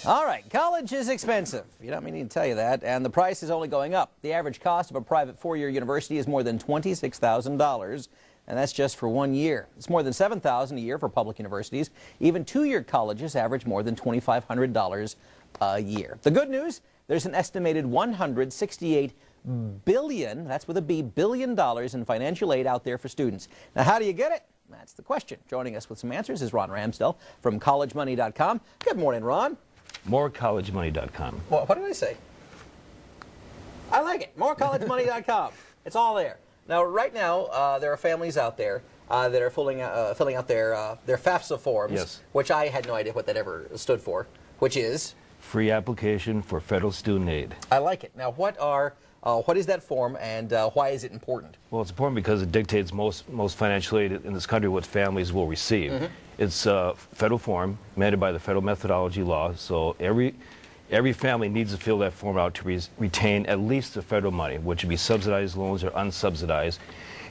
All right, college is expensive. You don't need to tell you that, and the price is only going up. The average cost of a private four-year university is more than $26,000, and that's just for 1 year. It's more than $7,000 a year for public universities. Even two-year colleges average more than $2,500 a year. The good news, there's an estimated $168 billion, that's with a B, billion dollars in financial aid out there for students. Now, how do you get it? That's the question. Joining us with some answers is Ron Ramsdell from collegemoney.com. Good morning, Ron. MoreCollegeMoney.com. What did I say? I like it. MoreCollegeMoney.com. It's all there. Now, right now, there are families out there that are filling out their FAFSA forms, yes, which I had no idea what that ever stood for, which is? Free application for federal student aid. I like it. Now, what is that form, and why is it important? Well, it's important because it dictates most financial aid in this country what families will receive. Mm-hmm. It's a federal form mandated by the federal methodology law, so every family needs to fill that form out to retain at least the federal money, which would be subsidized loans or unsubsidized.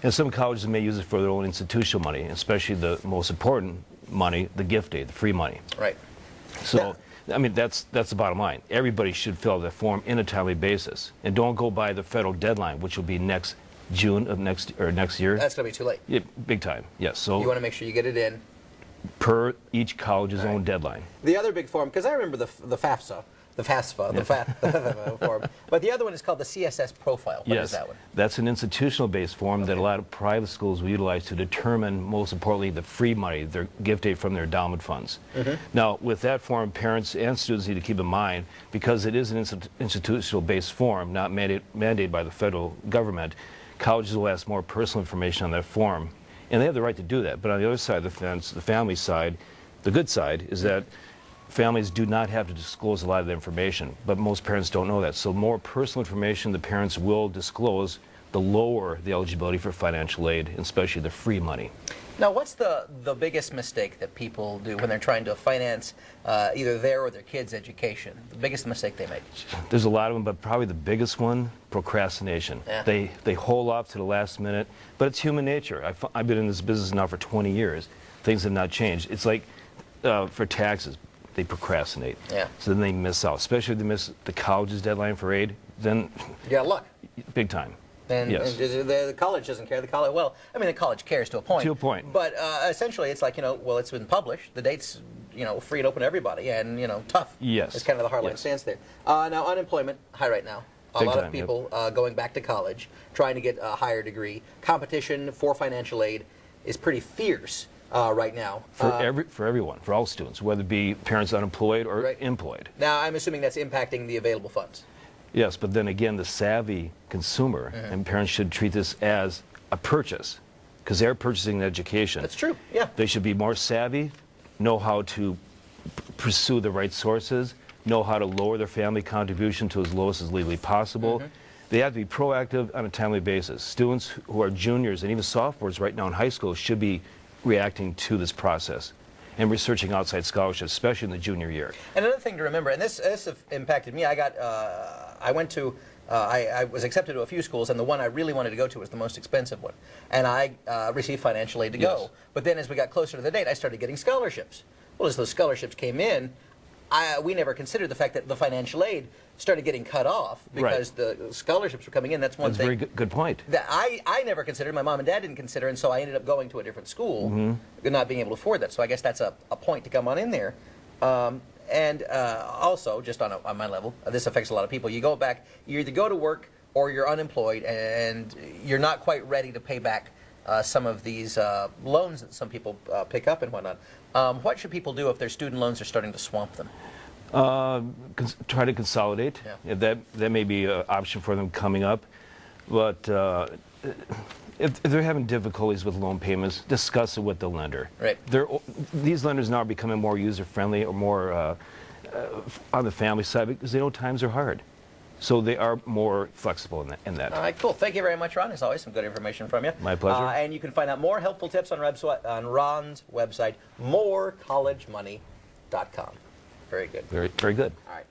And some colleges may use it for their own institutional money, especially the most important money, the gift aid, the free money. Right. So, I mean, that's the bottom line. Everybody should fill out that form in a timely basis, and don't go by the federal deadline, which will be next June of next year. That's going to be too late. Yeah, big time. Yes. So you want to make sure you get it in per each college's own deadline. The other big form, because I remember the FAFSA, the form, but the other one is called the CSS profile. What is that one? That's an institutional-based form that a lot of private schools will utilize to determine, most importantly, the free money, their gift aid from their endowment funds. Mm-hmm. Now, with that form, parents and students need to keep in mind, because it is an institutional-based form, not mandated by the federal government, colleges will ask more personal information on that form, and they have the right to do that. But on the other side of the fence, the family side, the good side is that families do not have to disclose a lot of the information, but most parents don't know that. So more personal information the parents will disclose, the lower the eligibility for financial aid, especially the free money. Now, what's the biggest mistake that people do when they're trying to finance either their or their kids' education? The biggest mistake they make? There's a lot of them, but probably the biggest one, procrastination. Yeah. They hold off to the last minute, but it's human nature. I've been in this business now for 20 years. Things have not changed. It's like for taxes. They procrastinate. Yeah. So then they miss out, especially if they miss the college's deadline for aid. Then you got luck. Big time. And, yes. And the college doesn't care. The college cares to a point. To a point. But essentially, it's like, well, it's been published. The date's, free and open to everybody, and tough. Yes. It's kind of the hardline stance there. Now, unemployment high right now. A lot of people going back to college, trying to get a higher degree. Competition for financial aid is pretty fierce. Right now. For everyone, for all students, whether it be parents unemployed or employed. Now, I'm assuming that's impacting the available funds. Yes, but then again, the savvy consumer, and parents should treat this as a purchase, because they're purchasing an education. That's true, yeah. They should be more savvy, know how to pursue the right sources, know how to lower their family contribution to as lowest as legally possible. They have to be proactive on a timely basis. Students who are juniors and even sophomores right now in high school should be reacting to this process and researching outside scholarships, especially in the junior year. And another thing to remember, and this impacted me, I was accepted to a few schools, and the one I really wanted to go to was the most expensive one. And I received financial aid to go. But then as we got closer to the date, I started getting scholarships. Well, as those scholarships came in, we never considered the fact that the financial aid started getting cut off because the scholarships were coming in. That's one thing. That's a very good point. That I never considered, my mom and dad didn't consider, and so I ended up going to a different school, not being able to afford that. So I guess that's a point to come on in there. And also, just on my level, this affects a lot of people. You go back, you either go to work or you're unemployed, and you're not quite ready to pay back some of these loans that some people pick up and whatnot. What should people do if their student loans are starting to swamp them? Try to consolidate. Yeah. That may be an option for them coming up. But if they're having difficulties with loan payments, discuss it with the lender. Right. These lenders now are becoming more user-friendly or more on the family side because they know times are hard. So they are more flexible in that. All right, cool. Thank you very much, Ron. As always, some good information from you. My pleasure. And you can find out more helpful tips on Ron's website, morecollegemoney.com. Very good. Very, very good. All right.